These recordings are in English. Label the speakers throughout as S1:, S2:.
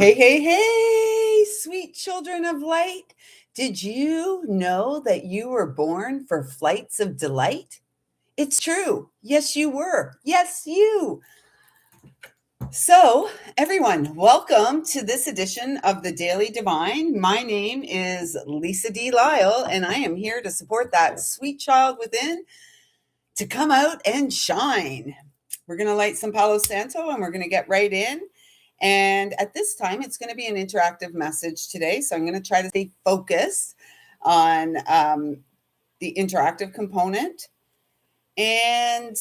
S1: Hey, hey, hey, sweet children of light. Did you know that you were born for flights of delight? It's true. Yes, you were. Yes, you. So, everyone, welcome to this edition of the Daily Divine. My name is Lisa D. Lyle, and I am here to support that sweet child within to come out and shine. We're going to light some Palo Santo and we're going to get right in. And at this time, it's going to be an interactive message today. So I'm going to try to stay focused on the interactive component. And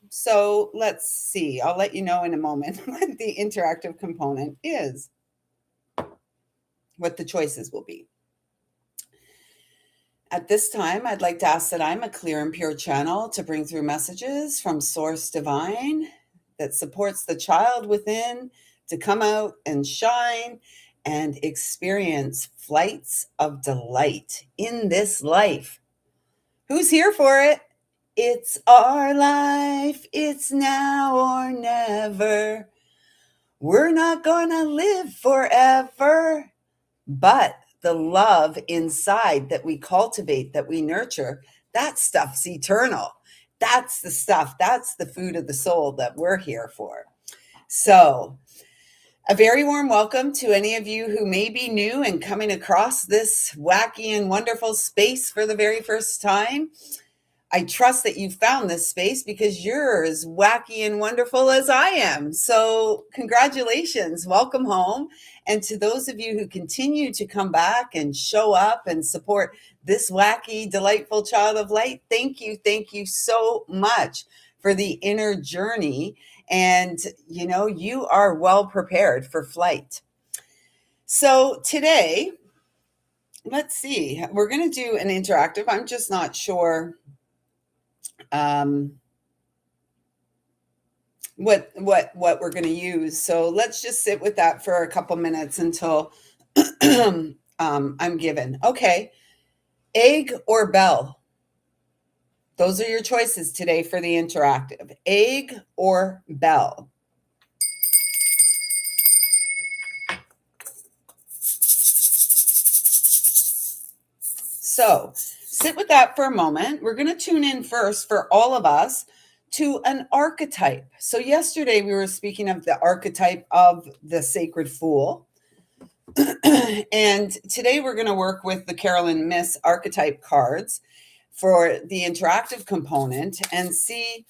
S1: so let's see. I'll let you know in a moment what the interactive component is, what the choices will be. At this time, I'd like to ask that I'm a clear and pure channel to bring through messages from Source Divine that supports the child within to come out and shine and experience flights of delight in this life. Who's here for it? It's our life. It's now or never. We're not gonna live forever, but the love inside that we cultivate, that we nurture, that stuff's eternal. That's the stuff, that's the food of the soul that we're here for. So, a very warm welcome to any of you who may be new and coming across this wacky and wonderful space for the very first time. I trust that you found this space because you're as wacky and wonderful as I am. So, congratulations, welcome home. And to those of you who continue to come back and show up and support this wacky, delightful child of light, thank you so much for the inner journey. And, you are well prepared for flight. So, today, let's see, we're going to do an interactive. I'm just not sure what we're going to use. So let's just sit with that for a couple minutes until I'm given. Okay. Egg or bell? Those are your choices today for the interactive. Egg or bell? So sit with that for a moment. We're going to tune in first for all of us to an archetype. So yesterday we were speaking of the archetype of the sacred fool. And today we're going to work with the Carolyn Miss archetype cards for the interactive component and see,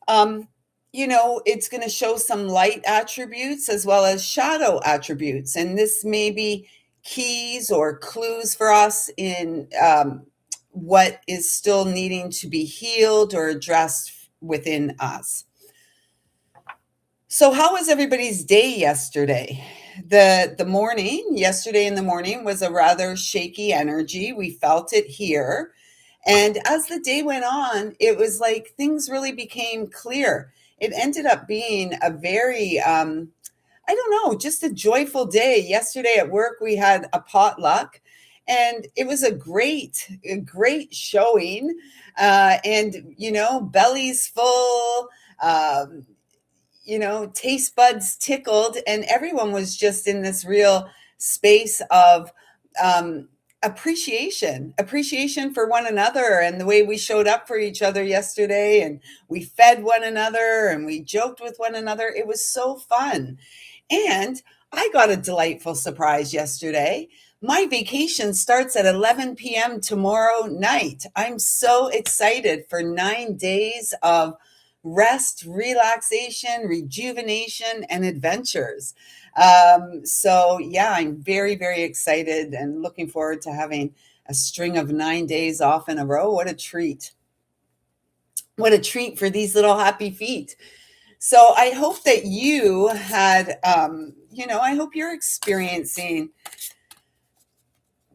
S1: it's going to show some light attributes as well as shadow attributes. And this may be keys or clues for us in what is still needing to be healed or addressed within us. So how was everybody's day yesterday? The morning, yesterday in the morning was a rather shaky energy. We felt it here. And as the day went on, it was like things really became clear. It ended up being a very, just a joyful day. Yesterday at work, we had a potluck. And it was a great showing. Bellies full, taste buds tickled, and everyone was just in this real space of appreciation for one another and the way we showed up for each other yesterday. And we fed one another and we joked with one another. It was so fun. And I got a delightful surprise yesterday. My vacation starts at 11 p.m. tomorrow night. I'm so excited for 9 days of rest, relaxation, rejuvenation, and adventures. I'm very, very excited and looking forward to having a string of 9 days off in a row. What a treat. What a treat for these little happy feet. So I hope that you had, I hope you're experiencing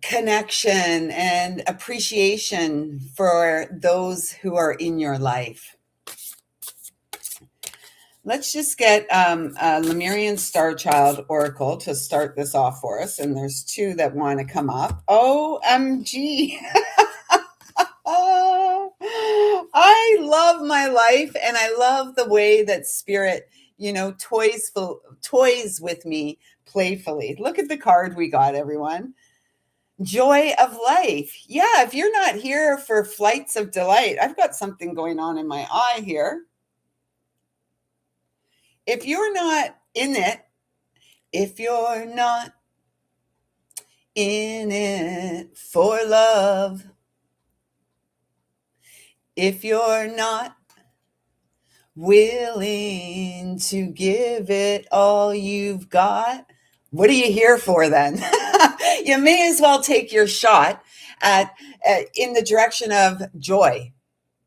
S1: connection and appreciation for those who are in your life. Let's just get a Lemurian Starchild Oracle to start this off for us. And there's two that want to come up. OMG. I love love my life, and I love the way that spirit, toys with me playfully. Look at the card we got, everyone. Joy of life. Yeah, if you're not here for flights of delight, I've got something going on in my eye here. If you're not in it, if you're not in it for love, if you're not willing to give it all you've got, what are you here for then? You may as well take your shot in the direction of joy,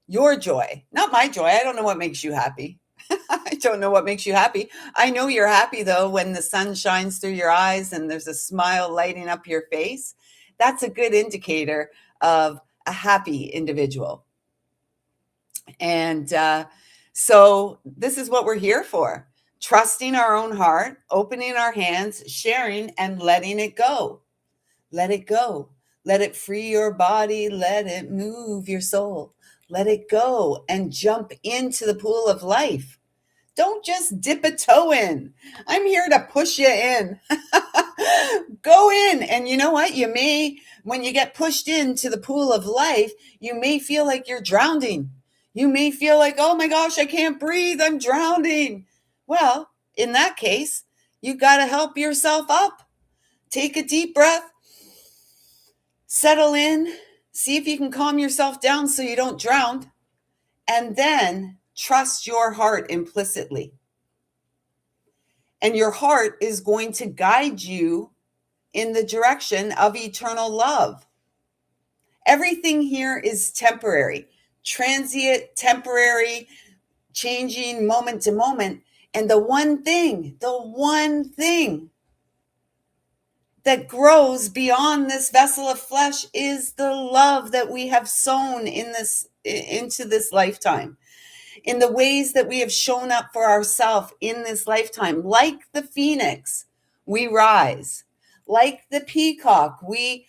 S1: your joy, not my joy. I don't know what makes you happy. I don't know what makes you happy. I know you're happy, though, when the sun shines through your eyes and there's a smile lighting up your face. That's a good indicator of a happy individual. And so this is what we're here for. Trusting our own heart, opening our hands, sharing, and letting it go. Let it go. Let it free your body. Let it move your soul. Let it go and jump into the pool of life. Don't just dip a toe in. I'm here to push you in. Go in. And you know what? When you get pushed into the pool of life, you may feel like you're drowning. You may feel like, oh my gosh, I can't breathe. I'm drowning. Well, in that case, you got to help yourself up. Take a deep breath. Settle in. See if you can calm yourself down so you don't drown. And then trust your heart implicitly. And your heart is going to guide you in the direction of eternal love. Everything here is temporary, transient, temporary, changing moment to moment. And the one thing that grows beyond this vessel of flesh is the love that we have sown into this lifetime, in the ways that we have shown up for ourselves in this lifetime. Like the phoenix, we rise. Like the peacock, we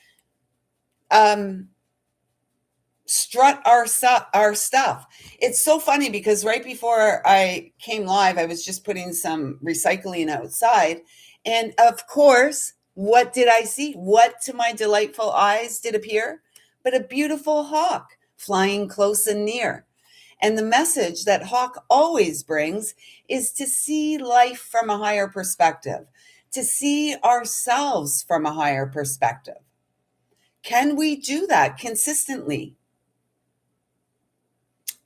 S1: strut our stuff. It's so funny because right before I came live, I was just putting some recycling outside. And of course, what did I see? What to my delightful eyes did appear? But a beautiful hawk flying close and near. And the message that hawk always brings is to see life from a higher perspective, to see ourselves from a higher perspective. Can we do that consistently?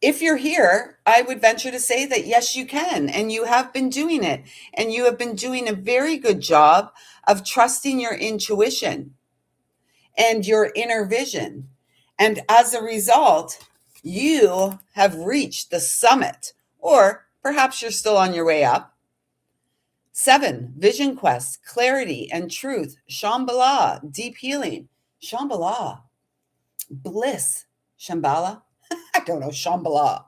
S1: If you're here, I would venture to say that yes, you can, and you have been doing it, and you have been doing a very good job of trusting your intuition and your inner vision. And as a result, you have reached the summit, or perhaps you're still on your way up. 7, vision quest, clarity and truth, Shambhala, deep healing, Shambhala, bliss, Shambhala. I don't know, Shambhala,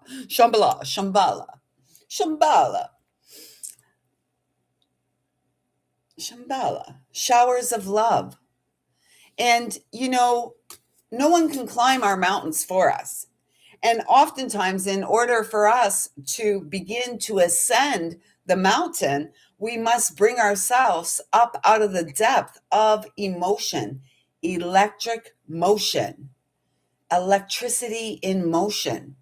S1: showers of love. And, no one can climb our mountains for us. And oftentimes, in order for us to begin to ascend the mountain, we must bring ourselves up out of the depth of emotion, electric motion, electricity in motion.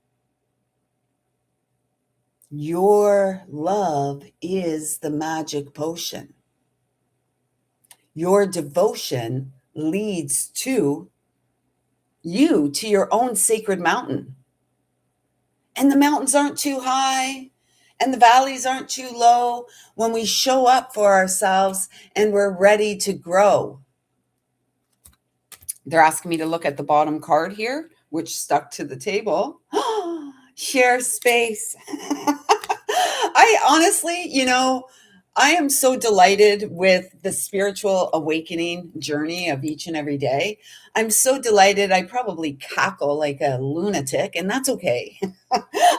S1: Your love is the magic potion. Your devotion leads to your own sacred mountain. And the mountains aren't too high and the valleys aren't too low when we show up for ourselves and we're ready to grow. They're asking me to look at the bottom card here, which stuck to the table. Share space. I honestly, I am so delighted with the spiritual awakening journey of each and every day. I'm so delighted. I probably cackle like a lunatic, and that's okay.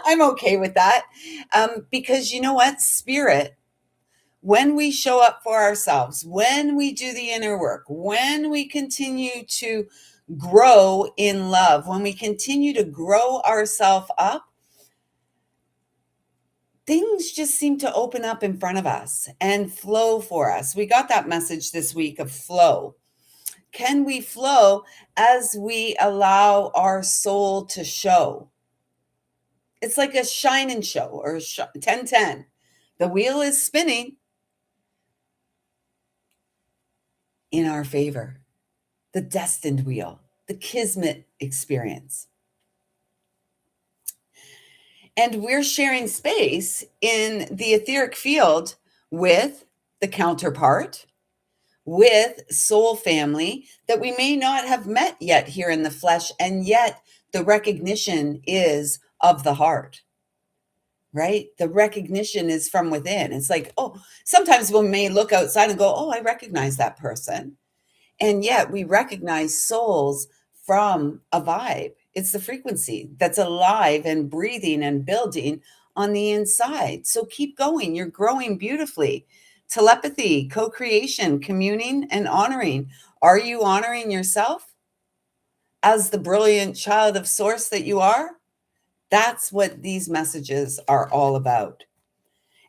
S1: I'm okay with that. Because you know what? Spirit, when we show up for ourselves, when we do the inner work, when we continue to grow in love, when we continue to grow ourselves up, things just seem to open up in front of us and flow for us. We got that message this week of flow. Can we flow as we allow our soul to show? It's like a shine and show or 10-10. The wheel is spinning in our favor. The destined wheel, the kismet experience. And we're sharing space in the etheric field with the counterpart, with soul family that we may not have met yet here in the flesh, and yet the recognition is of the heart, right? The recognition is from within. It's like, oh, sometimes we may look outside and go, oh, I recognize that person. And yet we recognize souls from a vibe. It's the frequency that's alive and breathing and building on the inside. So keep going. You're growing beautifully. Telepathy, co-creation, communing, and honoring. Are you honoring yourself as the brilliant child of source that you are? That's what these messages are all about.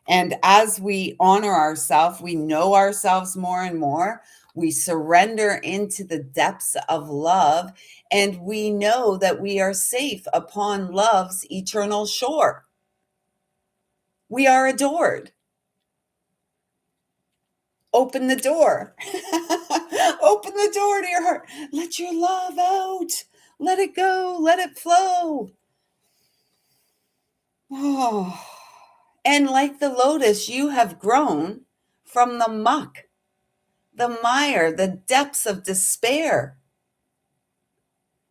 S1: And as we honor ourselves, we know ourselves more and more. We surrender into the depths of love, and we know that we are safe upon love's eternal shore. We are adored. Open the door. Open the door to your heart. Let your love out. Let it go. Let it flow. Oh. And like the lotus, you have grown from the muck, the mire, the depths of despair.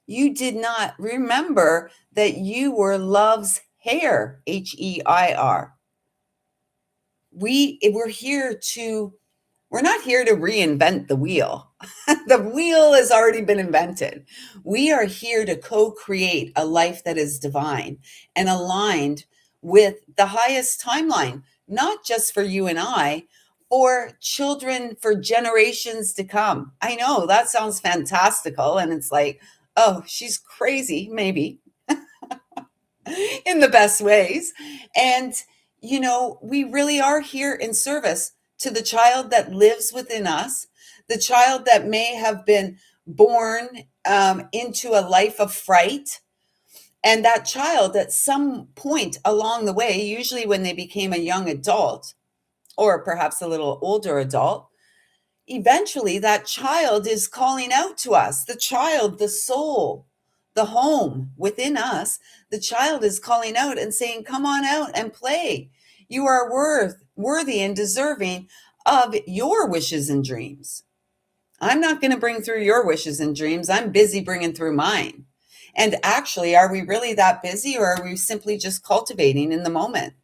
S1: You did not remember that you were love's hair, H-E-I-R. We're not here to reinvent the wheel. The wheel has already been invented. We are here to co-create a life that is divine and aligned with the highest timeline, not just for you and I, for children, for generations to come. I know that sounds fantastical, and it's like, oh, she's crazy, maybe, in the best ways. And, we really are here in service to the child that lives within us, the child that may have been born into a life of fright. And that child at some point along the way, usually when they became a young adult, or perhaps a little older adult, eventually that child is calling out to us. The child, the soul, the home within us, the child is calling out and saying, come on out and play. You are worthy and deserving of your wishes and dreams. I'm not going to bring through your wishes and dreams. I'm busy bringing through mine. And actually, are we really that busy, or are we simply just cultivating in the moment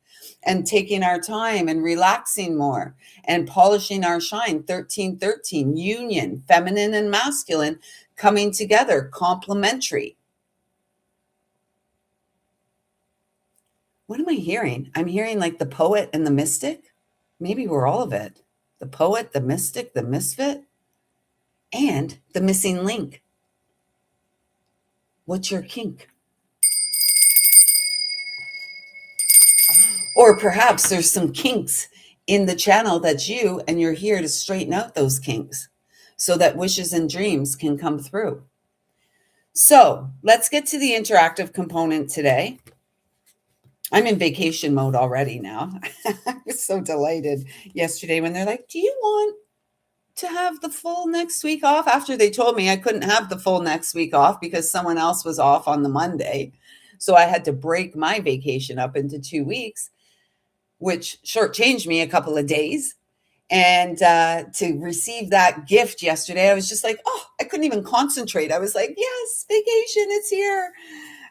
S1: and taking our time and relaxing more and polishing our shine? 1313, union, feminine and masculine coming together, complementary. What am I hearing? I'm hearing like the poet and the mystic. Maybe we're all of it. The poet, the mystic, the misfit, and the missing link. What's your kink? Or perhaps there's some kinks in the channel that's you, and you're here to straighten out those kinks so that wishes and dreams can come through. So let's get to the interactive component today. I'm in vacation mode already now. I was so delighted yesterday when they're like, do you want to have the full next week off? After they told me I couldn't have the full next week off because someone else was off on the Monday. So I had to break my vacation up into 2 weeks, which shortchanged me a couple of days. And to receive that gift yesterday, I was just like, oh, I couldn't even concentrate. I was like, yes, vacation, it's here.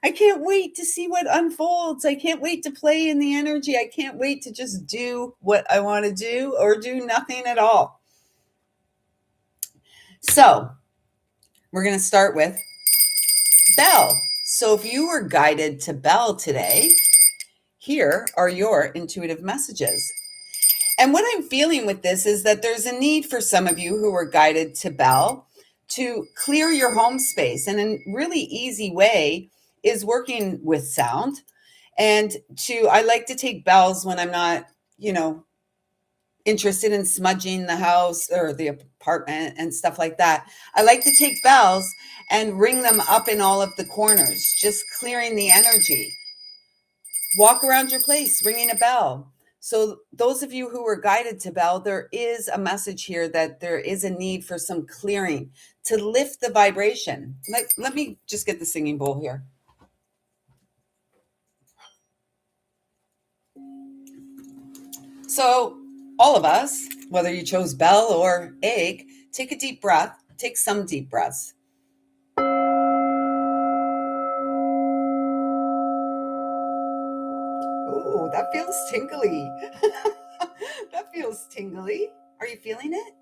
S1: I can't wait to see what unfolds. I can't wait to play in the energy. I can't wait to just do what I want to do or do nothing at all. So we're going to start with bell. So if you were guided to bell today, here are your intuitive messages. And what I'm feeling with this is that there's a need for some of you who were guided to bell to clear your home space. And a really easy way is working with sound And I like to take bells when I'm not, you know, interested in smudging the house or the apartment and stuff like that. I like to take bells and ring them up in all of the corners, just clearing the energy. Walk around your place ringing a bell. So, those of you who were guided to bell, there is a message here that there is a need for some clearing to lift the vibration. Let me just get the singing bowl here. So, all of us, whether you chose bell or egg, take a deep breath, take some deep breaths. Oh, that feels tingly. That feels tingly. Are you feeling it?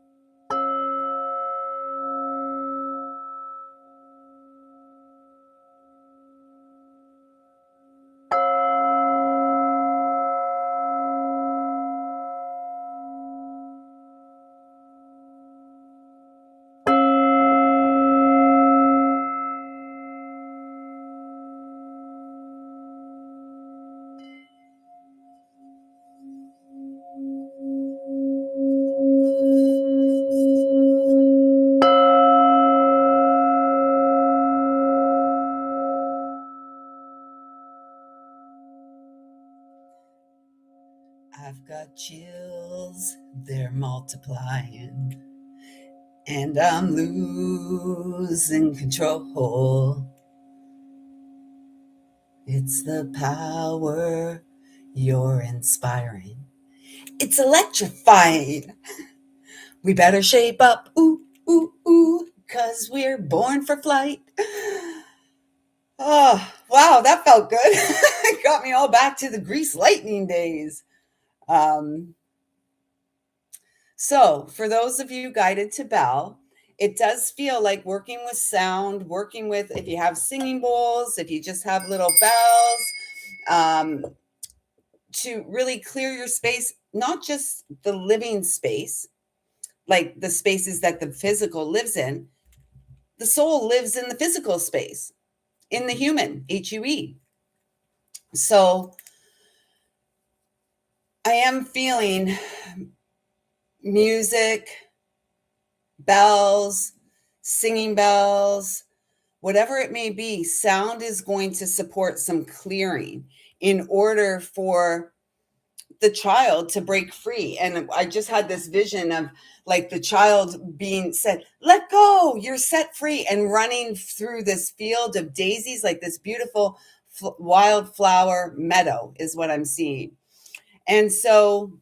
S1: I've got chills, they're multiplying, and I'm losing control. It's the power you're inspiring. It's electrifying. We better shape up, ooh, ooh, ooh, 'cause we're born for flight. Oh, wow, that felt good. It got me all back to the Grease Lightning days. Um, So, for those of you guided to bell, it does feel like working with sound, working with, if you have singing bowls, if you just have little bells, um, to really clear your space, not just the living space, like the spaces that the physical lives in. The soul lives in the physical space, in the human, HUE. So, I am feeling music, bells, singing bells, whatever it may be, sound is going to support some clearing in order for the child to break free. And I just had this vision of like the child being said, let go, you're set free, and running through this field of daisies, like this beautiful wildflower meadow is what I'm seeing. And so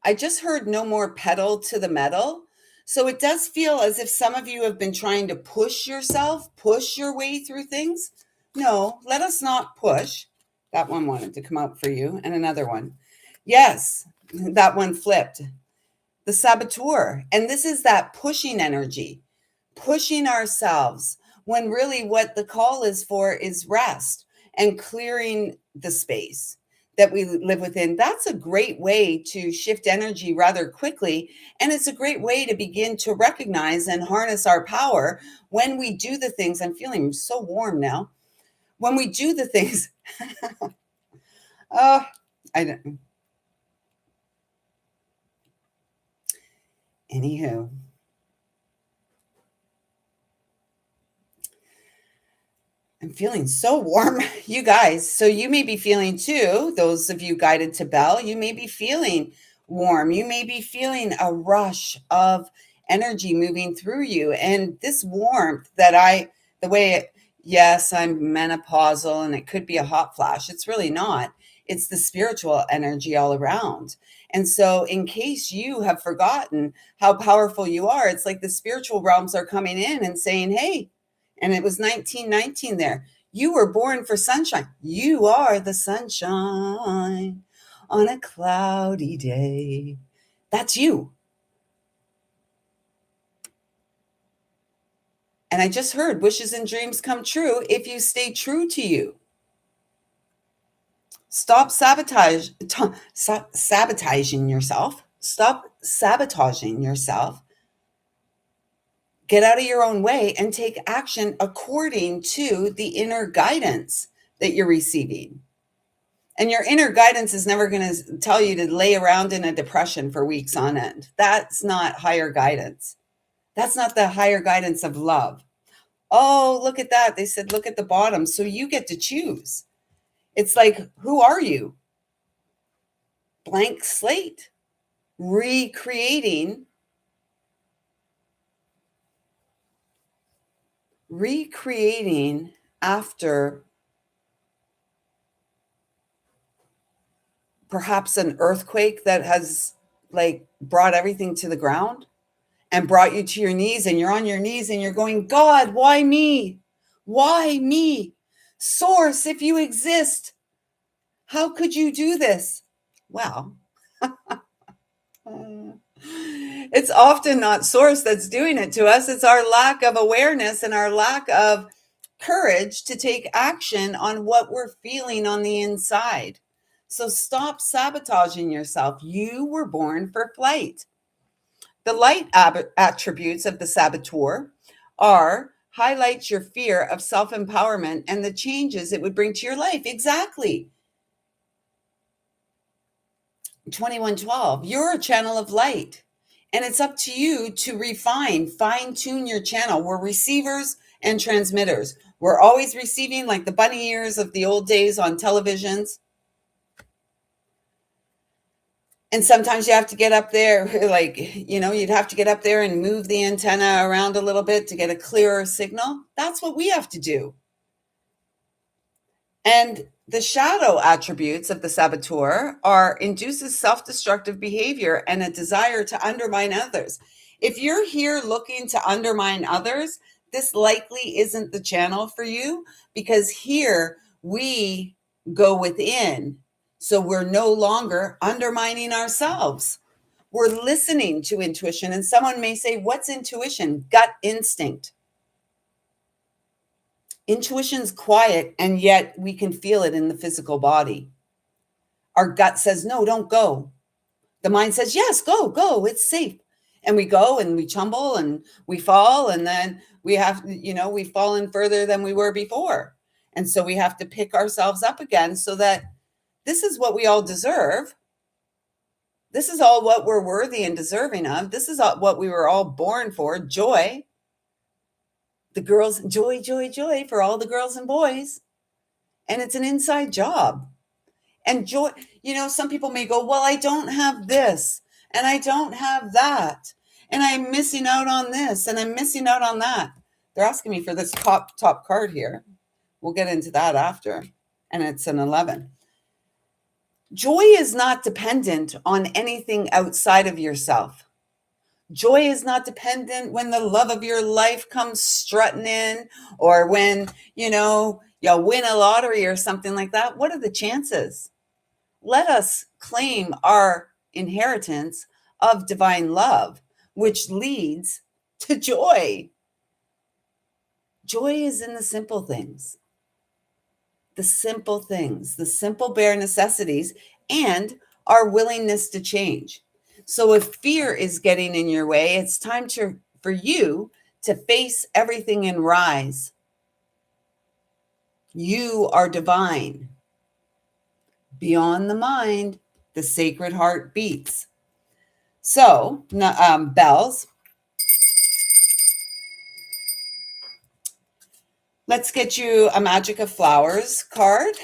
S1: I just heard no more pedal to the metal. So it does feel as if some of you have been trying to push yourself, push your way through things. No, let us not push. That one wanted to come out for you, and another one. Yes, that one flipped. The saboteur. And this is that pushing energy, pushing ourselves when really what the call is for is rest and clearing the space that we live within. That's a great way to shift energy rather quickly. And it's a great way to begin to recognize and harness our power when we do the things. I'm feeling so warm now. When we do the things, oh, I don't. Anywho, I'm feeling so warm, you guys. So you may be feeling too, those of you guided to bell, you may be feeling warm. You may be feeling a rush of energy moving through you. And this warmth the way yes, I'm menopausal and it could be a hot flash. It's really not. It's the spiritual energy all around. And so, in case you have forgotten how powerful you are, it's like the spiritual realms are coming in and saying, hey, and it was 1919 there. You were born for sunshine. You are the sunshine on a cloudy day. That's you. And I just heard wishes and dreams come true if you stay true to you. Stop sabotaging yourself. Stop sabotaging yourself Get out of your own way and take action according to the inner guidance that you're receiving. And your inner guidance is never going to tell you to lay around in a depression for weeks on end. That's not higher guidance. That's not the higher guidance of love. Oh, look at that. They said, look at the bottom. So you get to choose. It's like, who are you? Blank slate. Recreating after perhaps an earthquake that has like brought everything to the ground and brought you to your knees, and you're on your knees and you're going, God, why me? Why me? Source, if you exist, how could you do this? Well, it's often not Source that's doing it to us. It's our lack of awareness and our lack of courage to take action on what we're feeling on the inside. So stop sabotaging yourself. You were born for flight. The light attributes of the saboteur are highlights your fear of self-empowerment and the changes it would bring to your life. Exactly. 2112, you're a channel of light, and it's up to you to fine tune your channel. We're receivers and transmitters. We're always receiving, like the bunny ears of the old days on televisions. And sometimes you have to get up there, like, you'd have to get up there and move the antenna around a little bit to get a clearer signal. That's what we have to do. And the shadow attributes of the saboteur induces self-destructive behavior and a desire to undermine others. If you're here looking to undermine others, this likely isn't the channel for you, because here we go within. So we're no longer undermining ourselves. We're listening to intuition. And someone may say, what's intuition? Gut instinct. Intuition's quiet, and yet we can feel it in the physical body. Our gut says, no, don't go. The mind says, yes, go, it's safe. And we go and we tumble and we fall, and then we've fallen further than we were before. And so we have to pick ourselves up again, so that this is what we all deserve. This is all what we're worthy and deserving of. This is what we were all born for, joy. The girls, joy, joy, joy for all the girls and boys. And it's an inside job. And joy, some people may go, well, I don't have this and I don't have that, and I'm missing out on this and I'm missing out on that. They're asking me for this top card here. We'll get into that after. And it's an 11. Joy is not dependent on anything outside of yourself. Joy is not dependent when the love of your life comes strutting in, or when, you'll win a lottery or something like that. What are the chances? Let us claim our inheritance of divine love, which leads to joy. Joy is in the simple things. The simple things, the simple bare necessities, and our willingness to change. So if fear is getting in your way, it's time for you to face everything and rise. You are divine. Beyond the mind, the sacred heart beats. So, bells. Let's get you a Magic of Flowers card.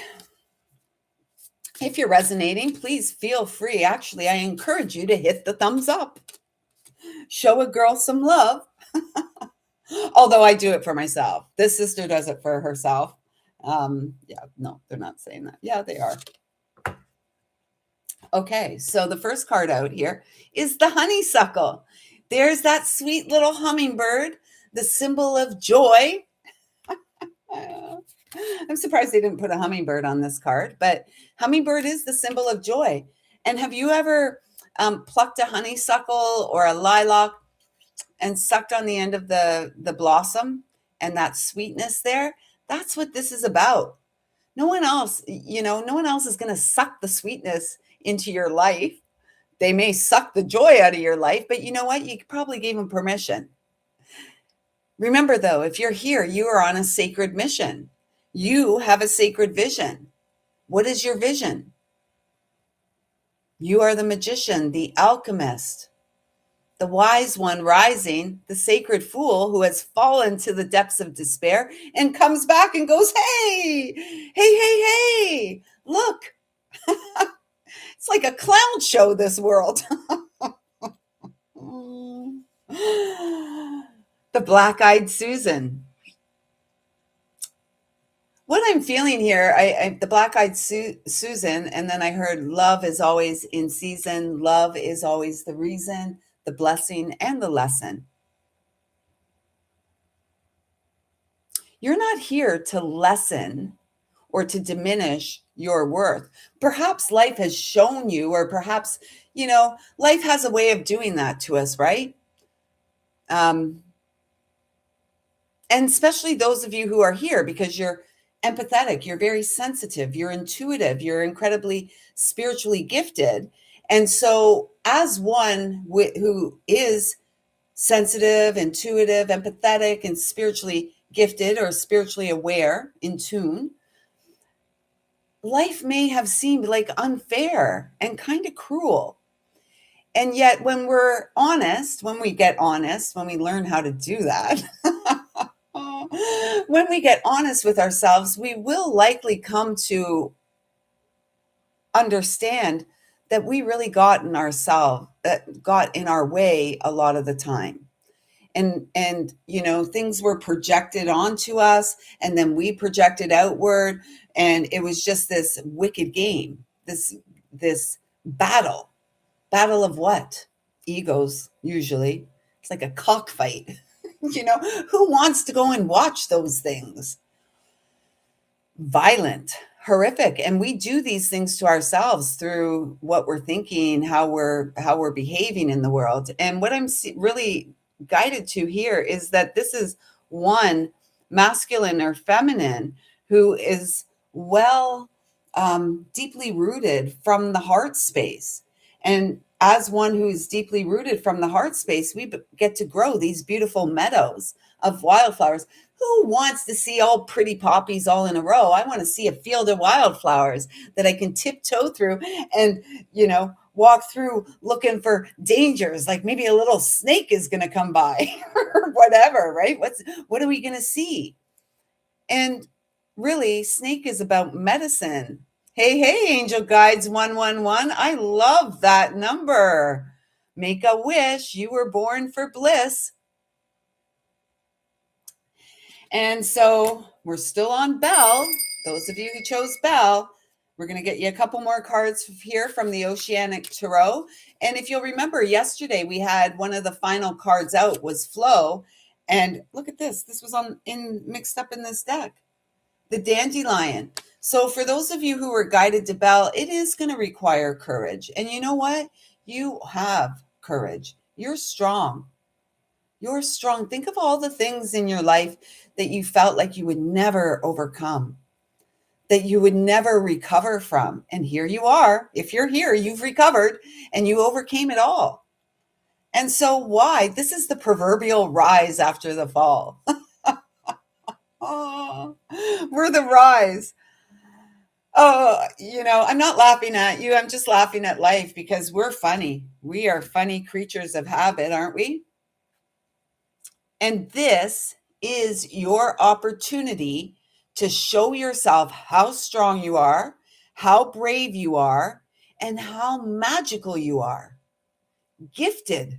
S1: If you're resonating, please feel free. Actually, I encourage you to hit the thumbs up. Show a girl some love. Although I do it for myself. This sister does it for herself. No, they're not saying that. Yeah, they are. Okay, so the first card out here is the honeysuckle. There's that sweet little hummingbird, the symbol of joy. I'm surprised they didn't put a hummingbird on this card, but hummingbird is the symbol of joy. And have you ever plucked a honeysuckle or a lilac and sucked on the end of the blossom and that sweetness there? That's what this is about. No one else is going to suck the sweetness into your life. They may suck the joy out of your life, but you know what? You probably gave them permission. Remember, though, if you're here, you are on a sacred mission. You have a sacred vision. What is your vision? You are the magician, the alchemist, the wise one rising, the sacred fool who has fallen to the depths of despair and comes back and goes, hey, hey, hey, hey, look. It's like a clown show, this world. The black-eyed Susan. What I'm feeling here, the black-eyed Susan, and then I heard love is always in season, love is always the reason, the blessing, and the lesson. You're not here to lessen or to diminish your worth. Perhaps life has shown you, or perhaps, life has a way of doing that to us, right? And especially those of you who are here because you're empathetic, you're very sensitive, you're intuitive, you're incredibly spiritually gifted. And so, as one who is sensitive, intuitive, empathetic, and spiritually gifted or spiritually aware, in tune, life may have seemed like unfair and kind of cruel. And yet, when we're honest, when we get honest, when we learn how to do that, when we get honest with ourselves, we will likely come to understand that we really got in our way a lot of the time. And things were projected onto us, and then we projected outward, and it was just this wicked game, this battle of what? Egos, usually. It's like a cockfight. Who wants to go and watch those things? Violent, horrific, and we do these things to ourselves through what we're thinking, how we're behaving in the world. And what I'm really guided to here is that this is one masculine or feminine who is deeply rooted from the heart space. And as one who's deeply rooted from the heart space, we get to grow these beautiful meadows of wildflowers. Who wants to see all pretty poppies all in a row? I want to see a field of wildflowers that I can tiptoe through and, walk through looking for dangers, like maybe a little snake is going to come by or whatever, right? What are we going to see? And really, snake is about medicine. Hey, angel guides 111. I love that number. Make a wish. You were born for bliss. And so we're still on Bell. Those of you who chose Bell, we're going to get you a couple more cards here from the Oceanic Tarot. And if you'll remember, yesterday we had one of the final cards out was Flow. And look at this. This was mixed up in this deck. The Dandelion. So for those of you who were guided to Bell, it is going to require courage. And you know what? You have courage. You're strong. You're strong. Think of all the things in your life that you felt like you would never overcome, that you would never recover from. And here you are. If you're here, you've recovered and you overcame it all. And so why? This is the proverbial rise after the fall. Oh, we're the rise. Oh, I'm not laughing at you. I'm just laughing at life because we're funny. We are funny creatures of habit, aren't we? And this is your opportunity to show yourself how strong you are, how brave you are, and how magical you are. Gifted.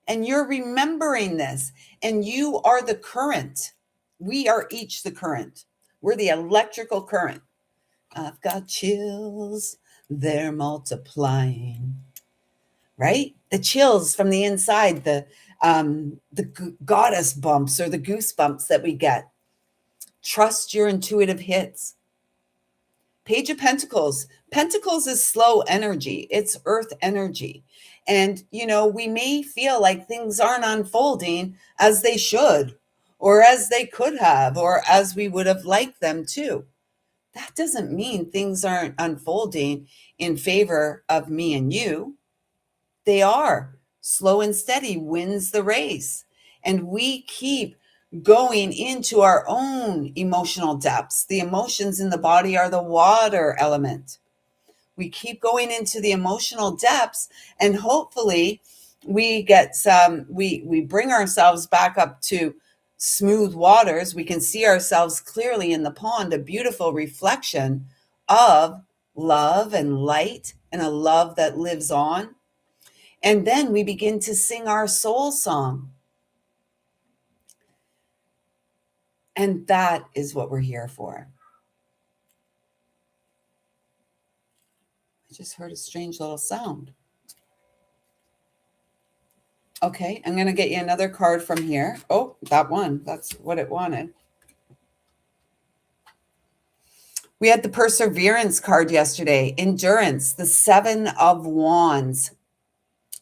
S1: And you're remembering this. And you are the current. We are each the current. We're the electrical current. I've got chills. They're multiplying. Right? The chills from the inside, the goddess bumps or the goosebumps that we get. Trust your intuitive hits. Page of Pentacles. Pentacles is slow energy. It's earth energy. And, we may feel like things aren't unfolding as they should, or as they could have, or as we would have liked them to. That doesn't mean things aren't unfolding in favor of me and you. They are. Slow and steady wins the race. And we keep going into our own emotional depths. The emotions in the body are the water element. We keep going into the emotional depths, and hopefully we get we bring ourselves back up to smooth waters. We can see ourselves clearly in the pond, a beautiful reflection of love and light, and a love that lives on. And then we begin to sing our soul song. And that is what we're here for. I just heard a strange little sound. Okay, I'm going to get you another card from here. Oh, that one. That's what it wanted. We had the perseverance card yesterday. Endurance, the 7 of wands.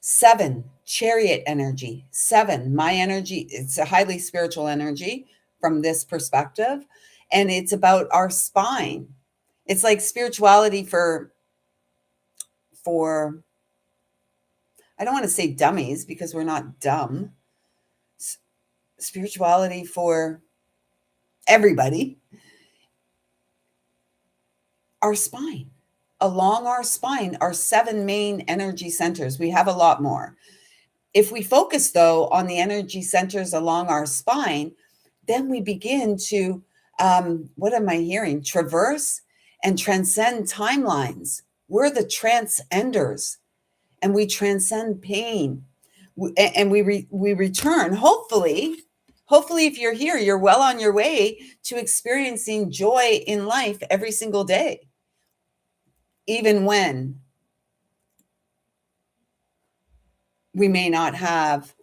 S1: 7, chariot energy. 7, my energy. It's a highly spiritual energy from this perspective. And it's about our spine. It's like spirituality for I don't want to say dummies, because we're not dumb. Spirituality for everybody. Our spine. Along our spine are 7 main energy centers. We have a lot more. If we focus, though, on the energy centers along our spine, then we begin to, what am I hearing? Traverse and transcend timelines. We're the transcenders, and we transcend pain. And we return, hopefully, if you're here, you're well on your way to experiencing joy in life every single day, even when we may not have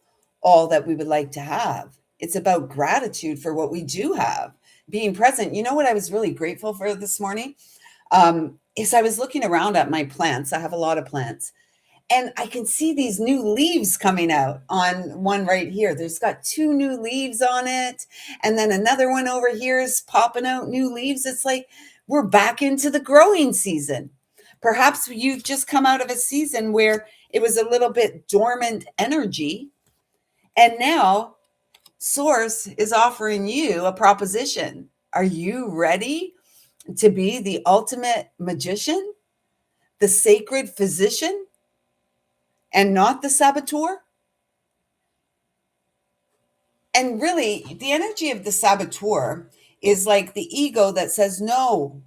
S1: all that we would like to have. It's about gratitude for what we do have, being present. You know what I was really grateful for this morning? Is I was looking around at my plants. I have a lot of plants. And I can see these new leaves coming out on one right here. There's got 2 new leaves on it. And then another one over here is popping out new leaves. It's like we're back into the growing season. Perhaps you've just come out of a season where it was a little bit dormant energy. And now Source is offering you a proposition. Are you ready to be the ultimate magician, the sacred physician, and not the saboteur? And really, the energy of the saboteur is like the ego that says, no,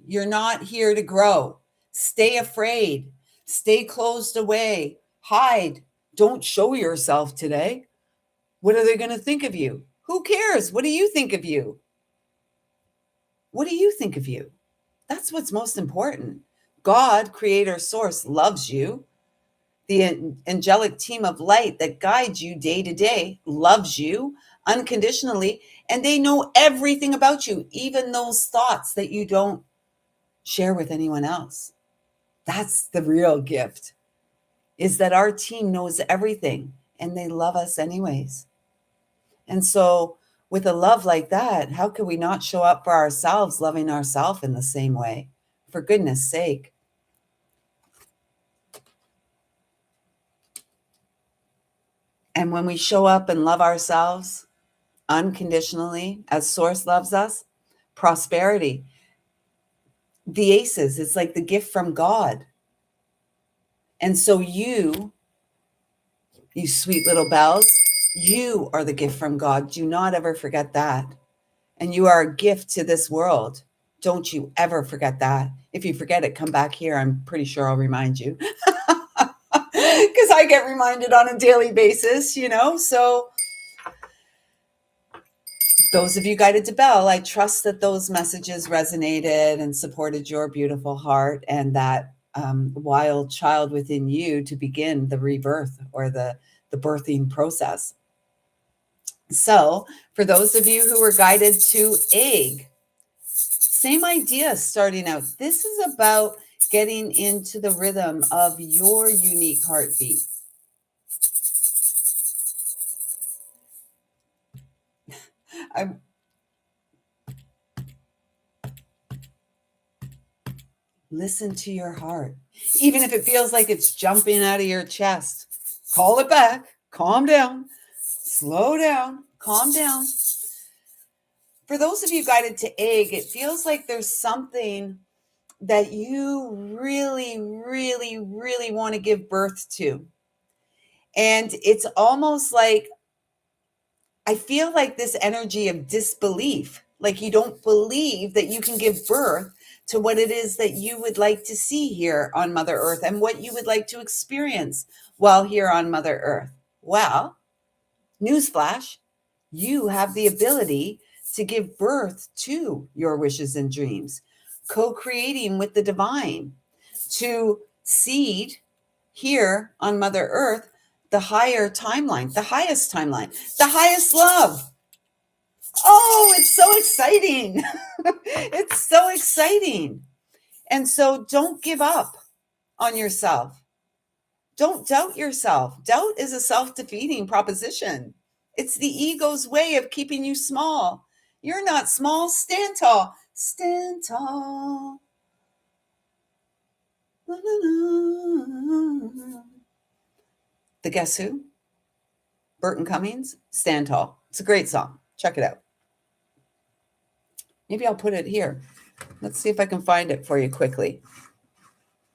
S1: you're not here to grow. Stay afraid. Stay closed away. Hide. Don't show yourself today. What are they going to think of you? Who cares? What do you think of you? What do you think of you? That's what's most important. God, creator, source, loves you. The angelic team of light that guides you day to day loves you unconditionally, and they know everything about you, even those thoughts that you don't share with anyone else. That's the real gift, is that our team knows everything and they love us anyways. And so with a love like that, how could we not show up for ourselves, loving ourselves in the same way? For goodness sake. And when we show up and love ourselves unconditionally, as Source loves us, prosperity, the aces, it's like the gift from God. And so you sweet little bells, you are the gift from God. Do not ever forget that. And you are a gift to this world. Don't you ever forget that. If you forget it, come back here. I'm pretty sure I'll remind you. Because I get reminded on a daily basis, So those of you guided to Bell, I trust that those messages resonated and supported your beautiful heart and that wild child within you to begin the rebirth or the birthing process. So for those of you who were guided to egg, same idea starting out. This is about getting into the rhythm of your unique heartbeat. Listen to your heart, even if it feels like it's jumping out of your chest. Call it back, calm down, slow down, calm down. For those of you guided to egg, it feels like there's something that you really, really, really want to give birth to. And it's almost like, I feel like this energy of disbelief, like you don't believe that you can give birth to what it is that you would like to see here on Mother Earth and what you would like to experience while here on Mother Earth. Well, newsflash, you have the ability to give birth to your wishes and dreams, co-creating with the divine, to seed here on Mother Earth the higher timeline, the highest timeline, the highest love. Oh, it's so exciting. It's so exciting. And so don't give up on yourself. Don't doubt yourself. Doubt is a self-defeating proposition. It's the ego's way of keeping you small. You're not small. Stand tall. Stand tall. La, la, la. The Guess Who? Burton Cummings, Stand Tall. It's a great song. Check it out. Maybe I'll put it here. Let's see if I can find it for you quickly.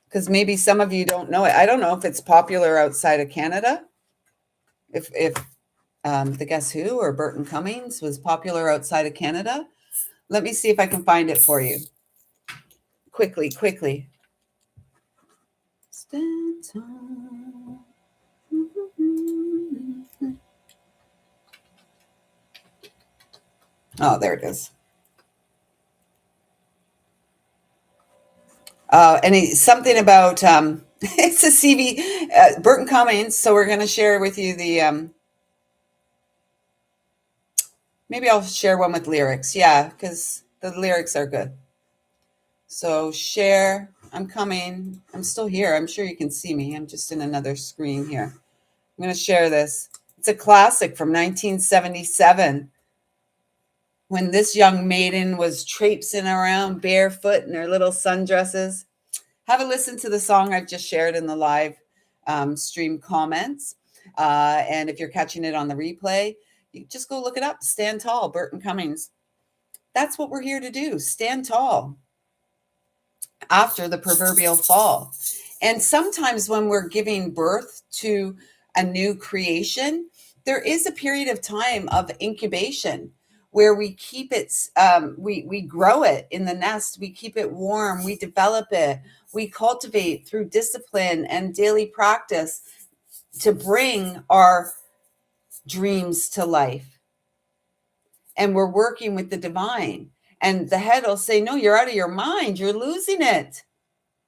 S1: Because maybe some of you don't know it. I don't know if it's popular outside of Canada. If the Guess Who or Burton Cummings was popular outside of Canada. Let me see if I can find it for you. Quickly. Stand tall. Oh, there it is. And something about it's a CV Burton Cummings. So we're going to share with you the maybe I'll share one with lyrics. Yeah, because the lyrics are good. So share. I'm coming. I'm still here. I'm sure you can see me. I'm just in another screen here. I'm going to share this. It's a classic from 1977. When this young maiden was traipsing around barefoot in her little sundresses. Have a listen to the song I've just shared in the live stream comments. And if you're catching it on the replay, you just go look it up. Stand Tall, Burton Cummings. That's what we're here to do. Stand tall after the proverbial fall. And sometimes when we're giving birth to a new creation, there is a period of time of incubation where we keep it, we grow it in the nest, we keep it warm, we develop it, we cultivate through discipline and daily practice to bring our dreams to life. And we're working with the divine. And the head will say, no, you're out of your mind. You're losing it.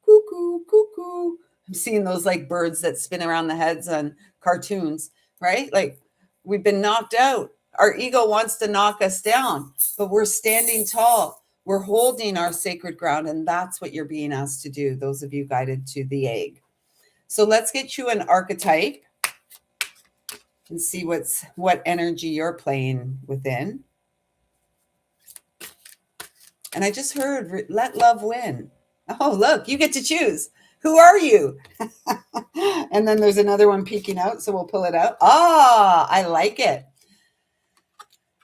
S1: Cuckoo, cuckoo. I'm seeing those like birds that spin around the heads on cartoons, right? Like we've been knocked out. Our ego wants to knock us down, but we're standing tall. We're holding our sacred ground. And that's what you're being asked to do, those of you guided to the egg. So let's get you an archetype and see what energy you're playing within. And I just heard, let love win. Oh, look, you get to choose. Who are you? And then there's another one peeking out, so we'll pull it out. Ah, I like it.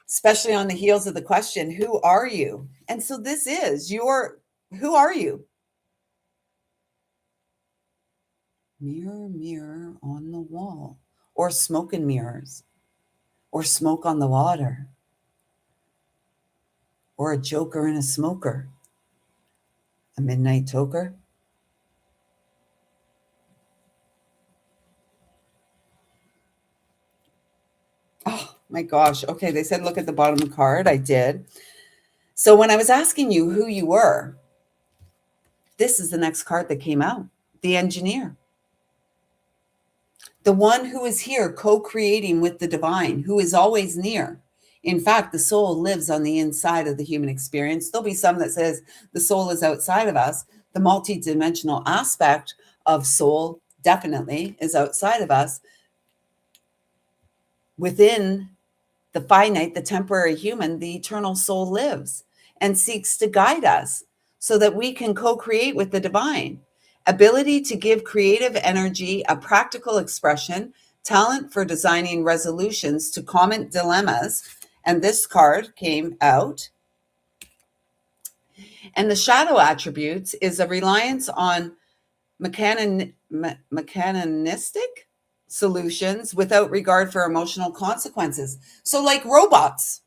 S1: Especially on the heels of the question, who are you? And so this is who are you? Mirror, mirror on the wall, or smoke and mirrors, or smoke on the water, or a joker and a smoker, a midnight toker. Oh my gosh. Okay, they said look at the bottom of the card. I did. So when I was asking you who you were, this is the next card that came out. The engineer. The one who is here co-creating with the divine, who is always near. In fact, the soul lives on the inside of the human experience. There'll be some that says the soul is outside of us. The multidimensional aspect of soul definitely is outside of us. Within the finite, the temporary human, the eternal soul lives and seeks to guide us so that we can co-create with the divine. Ability to give creative energy a practical expression, talent for designing resolutions to common dilemmas. And this card came out. And the shadow attributes is a reliance on mechanistic solutions without regard for emotional consequences. So like robots.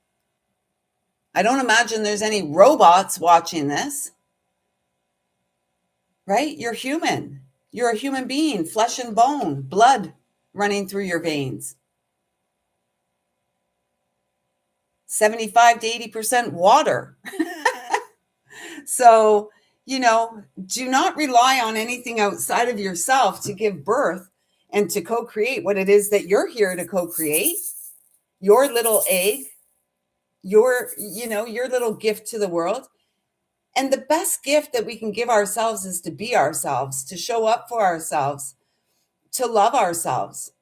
S1: I don't imagine there's any robots watching this, right? You're human. You're a human being, flesh and bone, blood running through your veins. 75 to 80% water. So, do not rely on anything outside of yourself to give birth and to co-create what it is that you're here to co-create. Your little egg, your little gift to the world. And the best gift that we can give ourselves is to be ourselves, to show up for ourselves, to love ourselves,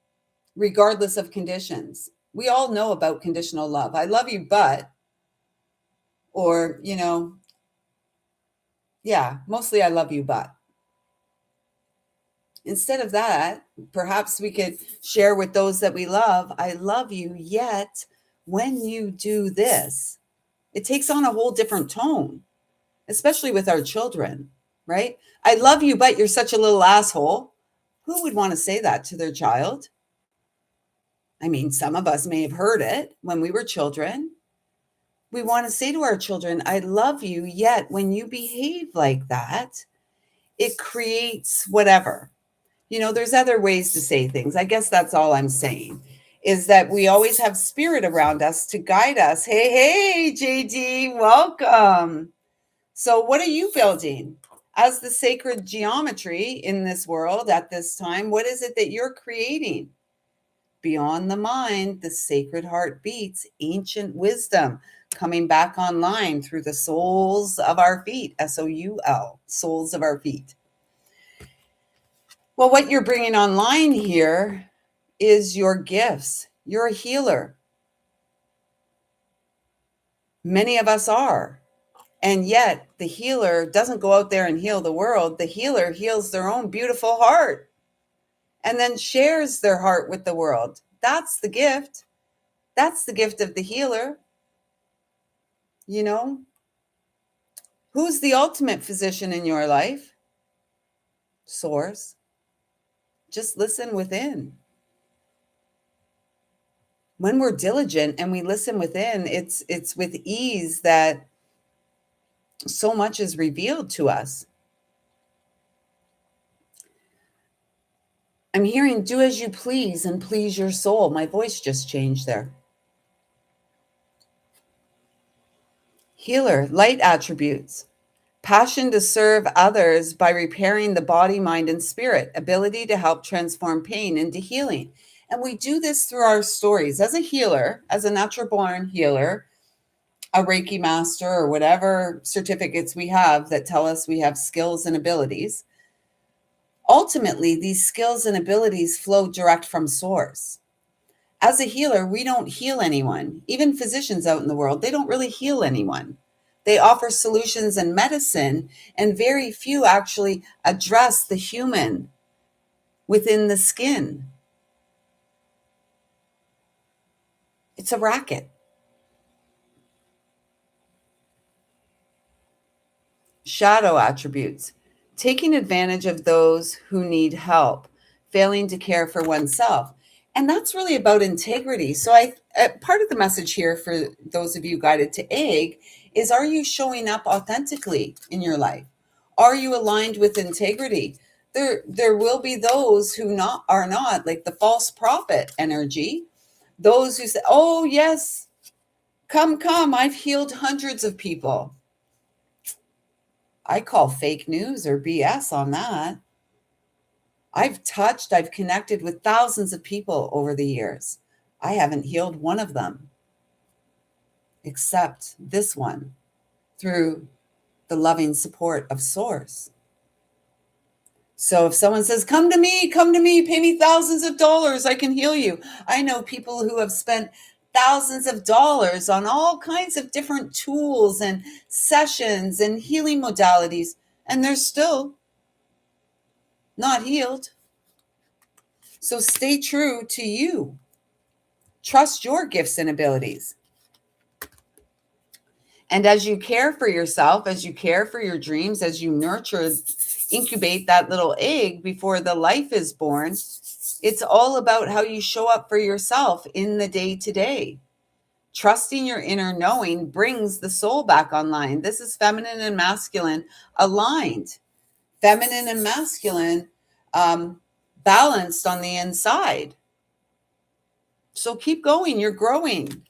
S1: regardless of conditions. We all know about conditional love. I love you, but, or, mostly I love you, but. Instead of that, perhaps we could share with those that we love, I love you, yet when you do this, it takes on a whole different tone, especially with our children, right? I love you, but you're such a little asshole. Who would want to say that to their child? I mean, some of us may have heard it when we were children. We want to say to our children, I love you, yet when you behave like that, it creates whatever. There's other ways to say things. I guess that's all I'm saying, is that we always have spirit around us to guide us. Hey, JD, welcome. So what are you building? As the sacred geometry in this world at this time, what is it that you're creating? Beyond the mind, the sacred heart beats, ancient wisdom coming back online through the soles of our feet, SOUL, soles of our feet. Well, what you're bringing online here is your gifts. You're a healer. Many of us are. And yet the healer doesn't go out there and heal the world. The healer heals their own beautiful heart and then shares their heart with the world. That's the gift. That's the gift of the healer. Who's the ultimate physician in your life? Source. Just listen within. When we're diligent and we listen within, it's with ease that so much is revealed to us. I'm hearing do as you please and please your soul. My voice just changed there. Healer, light attributes. Passion to serve others by repairing the body, mind, and spirit. Ability to help transform pain into healing. And we do this through our stories. As a healer, as a natural born healer, a Reiki master, or whatever certificates we have that tell us we have skills and abilities, ultimately, these skills and abilities flow direct from source. As a healer, we don't heal anyone. Even physicians out in the world, they don't really heal anyone. They offer solutions and medicine, and very few actually address the human within the skin. It's a racket. Shadow attributes. Taking advantage of those who need help, failing to care for oneself. And that's really about integrity. So part of the message here for those of you guided to egg is, are you showing up authentically in your life? Are you aligned with integrity? There will be those who are not, like the false prophet energy. Those who say, oh yes, come, I've healed hundreds of people. I call fake news or BS on that. I've connected with thousands of people over the years. I haven't healed one of them, except this one, through the loving support of Source. So if someone says, come to me, pay me thousands of dollars, I can heal you. I know people who have spent thousands of dollars on all kinds of different tools and sessions and healing modalities, and they're still not healed. So stay true to you. Trust your gifts and abilities. And as you care for yourself, as you care for your dreams, as you nurture, incubate that little egg before the life is born, it's all about how you show up for yourself in the day to day. Trusting your inner knowing brings the soul back online. This is feminine and masculine aligned. Feminine and masculine balanced on the inside. So keep going. You're growing.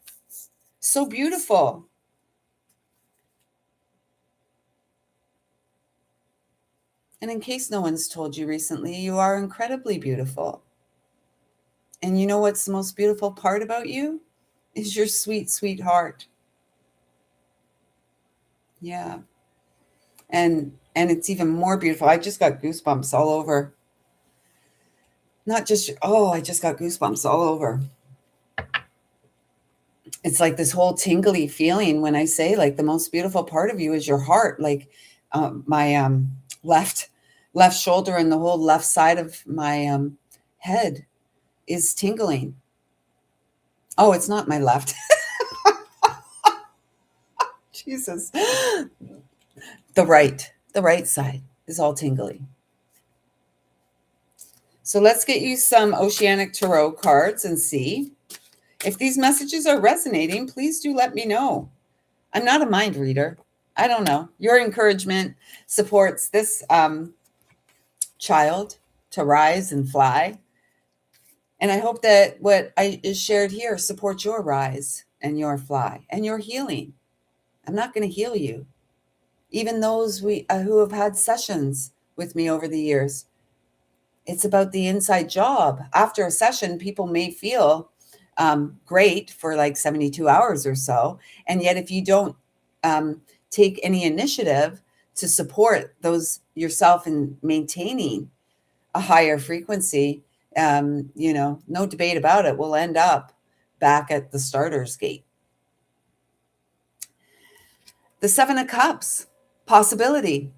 S1: So beautiful. And in case no one's told you recently, you are incredibly beautiful. And you know what's the most beautiful part about you? Is your sweet, sweet heart. Yeah. And it's even more beautiful. I just got goosebumps all over. Not just, I just got goosebumps all over. It's like this whole tingly feeling when I say, like, the most beautiful part of you is your heart. Like my left shoulder and the whole left side of my head is tingling. Oh, it's not my left. Jesus. The right side is all tingly. So let's get you some Oceanic Tarot cards and see if these messages are resonating. Please do let me know. I'm not a mind reader. I don't know. Your encouragement supports this child to rise and fly. And I hope that what is shared here supports your rise and your fly and your healing. I'm not going to heal you. Even those who have had sessions with me over the years, it's about the inside job. After a session, people may feel great for like 72 hours or so. And yet if you don't take any initiative to support those yourself in maintaining a higher frequency, no debate about it, we'll end up back at the starter's gate. The Seven of Cups, possibility,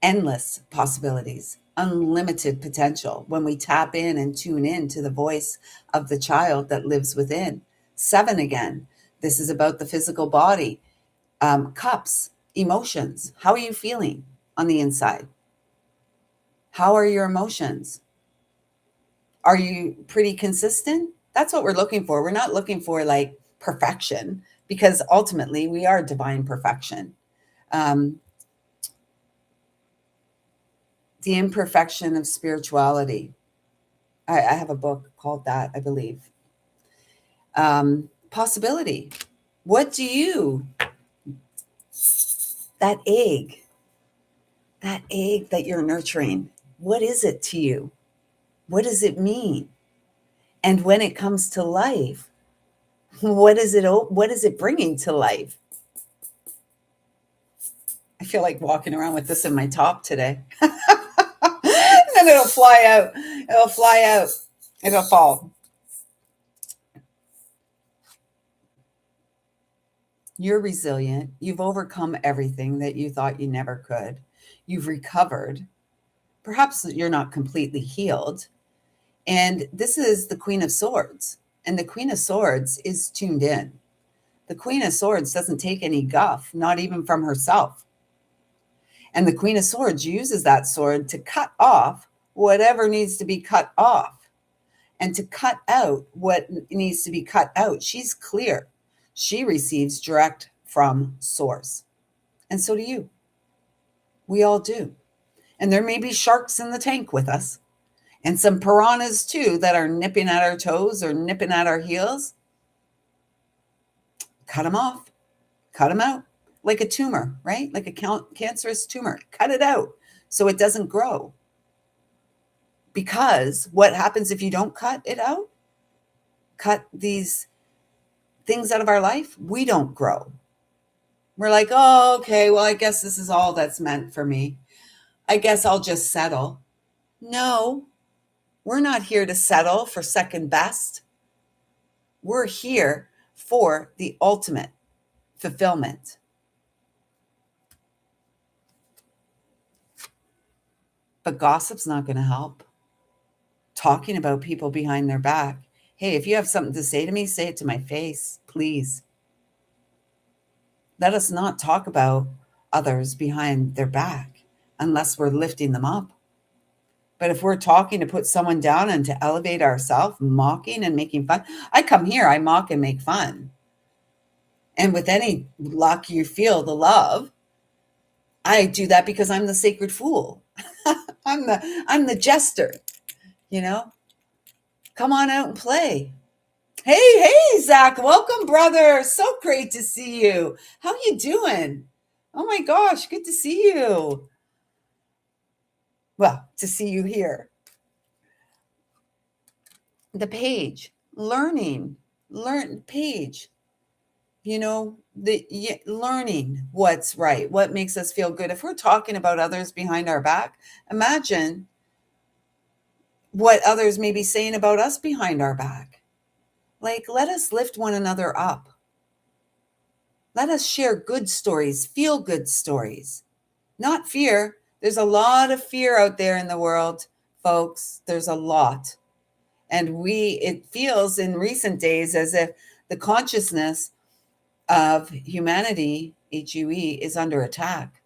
S1: endless possibilities, unlimited potential when we tap in and tune in to the voice of the child that lives within. Seven again. This is about the physical body. Cups, emotions. How are you feeling on the inside? How are your emotions? Are you pretty consistent? That's what we're looking for. We're not looking for like perfection, because ultimately we are divine perfection. The imperfection of spirituality. I have a book called that, I believe. Possibility. What do you, that egg that you're nurturing, what is it to you? What does it mean? And when it comes to life, what is it bringing to life? I feel like walking around with this in my top today. And then it'll fly out. It'll fall. You're resilient. You've overcome everything that you thought you never could. You've recovered. Perhaps you're not completely healed. And this is the Queen of Swords. And the Queen of Swords is tuned in. The Queen of Swords doesn't take any guff, not even from herself. And the Queen of Swords uses that sword to cut off whatever needs to be cut off and to cut out what needs to be cut out. She's clear. She receives direct from source. And so do you. We all do. And there may be sharks in the tank with us, and some piranhas too that are nipping at our toes or nipping at our heels. Cut them off. Cut them out. Like a tumor, right? Like a cancerous tumor. Cut it out so it doesn't grow. Because what happens if you don't cut it out? Cut these things out of our life? We don't grow. We're like, oh, okay, well, I guess this is all that's meant for me. I guess I'll just settle. No, we're not here to settle for second best. We're here for the ultimate fulfillment. But gossip's not going to help. talking about people behind their back. Hey, if you have something to say to me, say it to my face, please. Let us not talk about others behind their back unless we're lifting them up. But if we're talking to put someone down and to elevate ourselves, mocking and making fun, I come here, I mock and make fun. And with any luck, you feel the love. I do that because I'm the sacred fool. I'm the jester, you know. Come on out and play. Hey, Zach, welcome, brother. So great to see you. How you doing? Oh my gosh, good to see you. Well, to see you here. The page, learn page. Learning what's right, what makes us feel good. If we're talking about others behind our back, imagine what others may be saying about us behind our back. Like, let us lift one another up. Let us share good stories, feel good stories, not fear. There's a lot of fear out there in the world, folks. There's a lot. And it feels in recent days as if the consciousness of humanity, HUE, is under attack.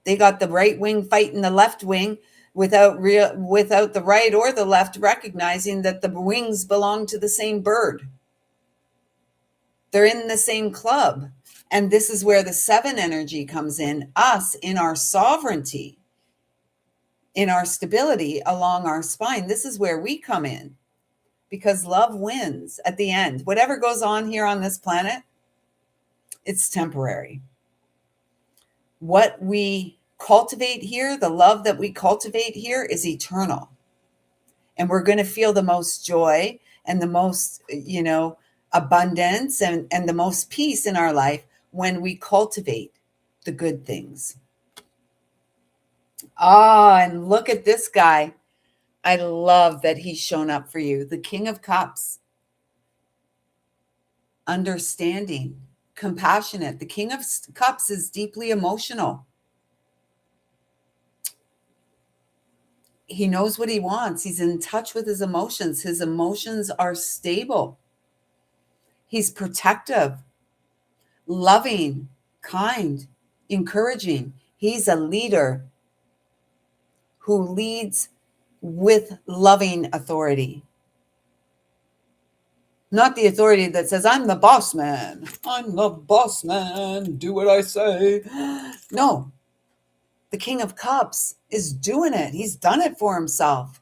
S1: They got the right wing fighting the left wing without the right or the left recognizing that the wings belong to the same bird. They're in the same club. And this is where the 7 energy comes in, us in our sovereignty, in our stability along our spine. This is where we come in, because love wins at the end. Whatever goes on here on this planet, it's temporary. What we cultivate here, the love that we cultivate here, is eternal. And we're going to feel the most joy and the most, abundance and the most peace in our life when we cultivate the good things. And look at this guy. I love that he's shown up for you. The King of Cups. Understanding, compassionate. The King of Cups is deeply emotional. He knows what he wants. He's in touch with his emotions. His emotions are stable. He's protective, loving, kind, encouraging. He's a leader who leads with loving authority. Not the authority that says, I'm the boss man. I'm the boss man. Do what I say. No. The King of Cups is doing it. He's done it for himself.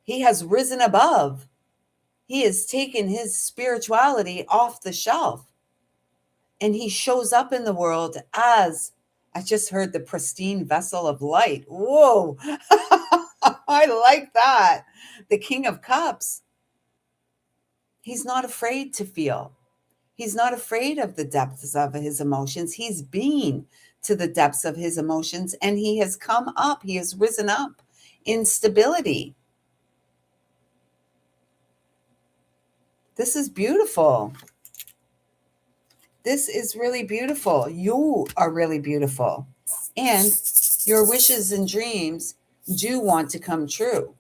S1: He has risen above. He has taken his spirituality off the shelf. And he shows up in the world as, I just heard, the pristine vessel of light. Whoa. I like that. The King of Cups. He's not afraid to feel. He's not afraid of the depths of his emotions. He's been to the depths of his emotions, and he has come up. He has risen up in stability. This is beautiful. This is really beautiful. You are really beautiful. And your wishes and dreams do want to come true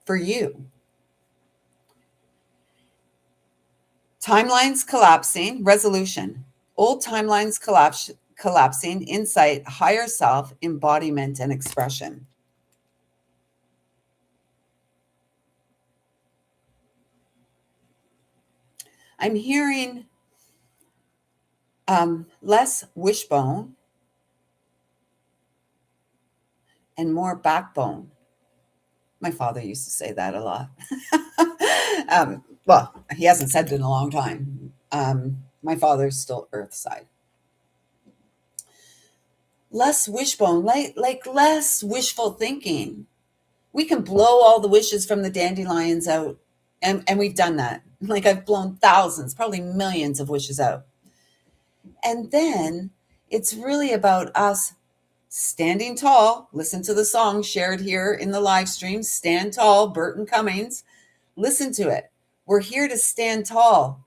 S1: for you. Timelines collapsing, resolution. Old timelines collapsing, insight, higher self, embodiment, and expression. I'm hearing less wishbone and more backbone. My father used to say that a lot. Well, he hasn't said it in a long time. My father's still earth side. Less wishbone, like less wishful thinking. We can blow all the wishes from the dandelions out. And we've done that. Like, I've blown thousands, probably millions of wishes out. And then it's really about us standing tall. Listen to the song shared here in the live stream, Stand Tall, Burton Cummings. Listen to it. We're here to stand tall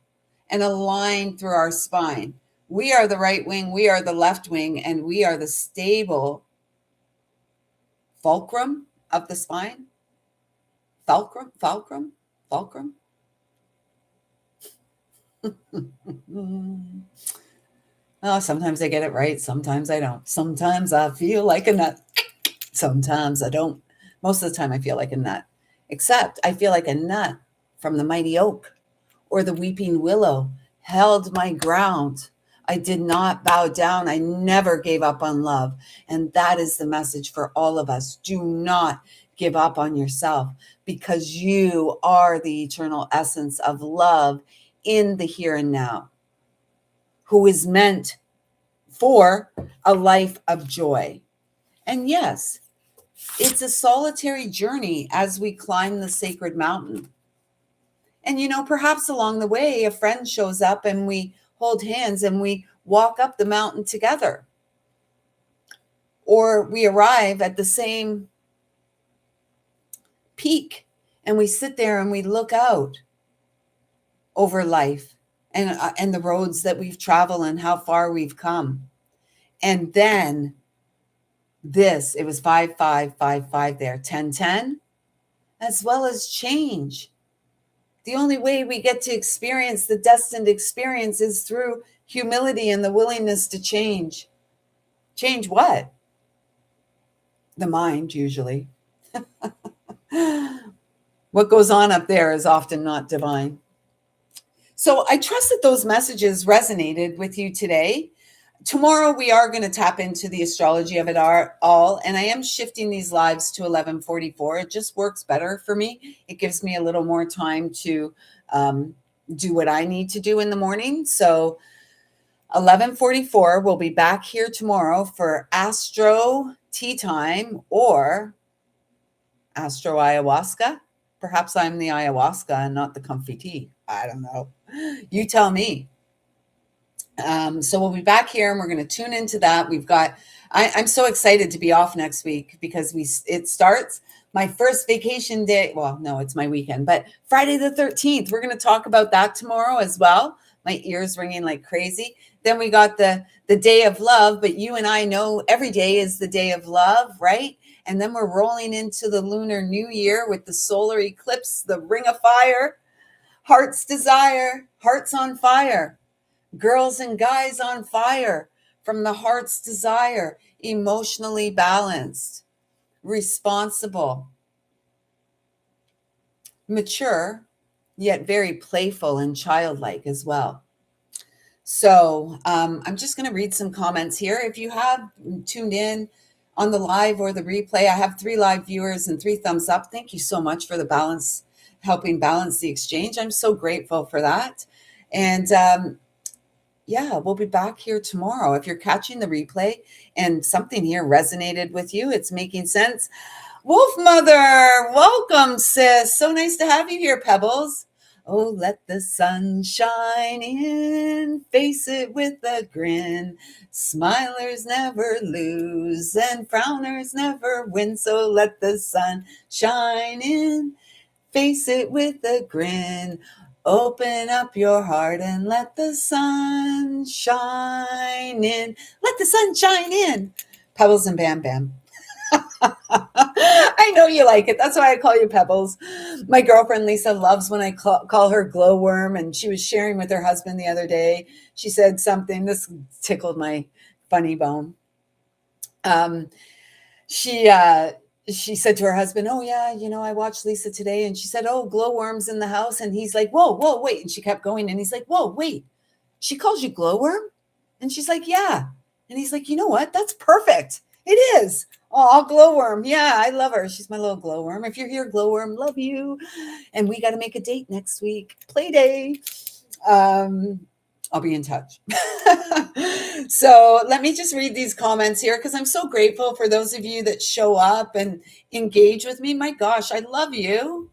S1: and align through our spine. We are the right wing, we are the left wing, and we are the stable fulcrum. of the spine. Fulcrum. Oh, sometimes I get it right. Sometimes I don't. Sometimes I feel like a nut. Sometimes I don't. Most of the time I feel like a nut. Except I feel like a nut from the mighty oak or the weeping willow held my ground. I did not bow down. I never gave up on love. And that is the message for all of us. Do not give up on yourself, because you are the eternal essence of love in the here and now, who is meant for a life of joy. And yes, it's a solitary journey as we climb the sacred mountain. And, perhaps along the way, a friend shows up and we hold hands and we walk up the mountain together. Or we arrive at the same peak and we sit there and we look out over life and the roads that we've traveled and how far we've come. And then it was 5555 there, 1010, as well as change. The only way we get to experience the destined experience is through humility and the willingness to change. Change what? The mind, usually. What goes on up there is often not divine. So I trust that those messages resonated with you today. Tomorrow, we are going to tap into the astrology of it all, and I am shifting these lives to 11:44. It just works better for me. It gives me a little more time to do what I need to do in the morning. So 11:44, we'll be back here tomorrow for Astro Tea Time or Astro Ayahuasca. Perhaps I'm the ayahuasca and not the comfy tea. I don't know. You tell me. So we'll be back here and we're going to tune into that. I'm so excited to be off next week because it starts my first vacation day. Well, no, it's my weekend, but Friday the 13th, we're going to talk about that tomorrow as well. My ears ringing like crazy. Then we got the day of love, but you and I know every day is the day of love, right? And then we're rolling into the Lunar New Year with the solar eclipse, the Ring of Fire, Heart's Desire, Hearts on Fire. Girls and guys on fire from the heart's desire, emotionally balanced, responsible, mature, yet very playful and childlike as well. So I'm just going to read some comments here. If you have tuned in on the live or the replay, I have 3 live viewers and 3 thumbs up. Thank you so much for the balance, helping balance the exchange. I'm so grateful for that. And yeah, we'll be back here tomorrow. If you're catching the replay and something here resonated with you, it's making sense. Wolf Mother, welcome, sis. So nice to have you here, Pebbles. Oh, let the sun shine in, face it with a grin. Smilers never lose and frowners never win. So let the sun shine in, face it with a grin. Open up your heart and let the sun shine in. Let the sun shine in. Pebbles and Bam Bam. I know you like it. That's why I call you Pebbles. My girlfriend Lisa loves when I call her Glowworm, and she was sharing with her husband the other day. She said something. This tickled my funny bone. She said to her husband, oh, yeah, I watched Lisa today. And she said, oh, glowworms in the house. And he's like, whoa, wait. And she kept going. And he's like, whoa, wait. She calls you glowworm? And she's like, yeah. And he's like, you know what? That's perfect. It is. Oh, glowworm. Yeah, I love her. She's my little glowworm. If you're here, glowworm, love you. And we got to make a date next week. Play day. I'll be in touch. So let me just read these comments here because I'm so grateful for those of you that show up and engage with me. My gosh, I love you.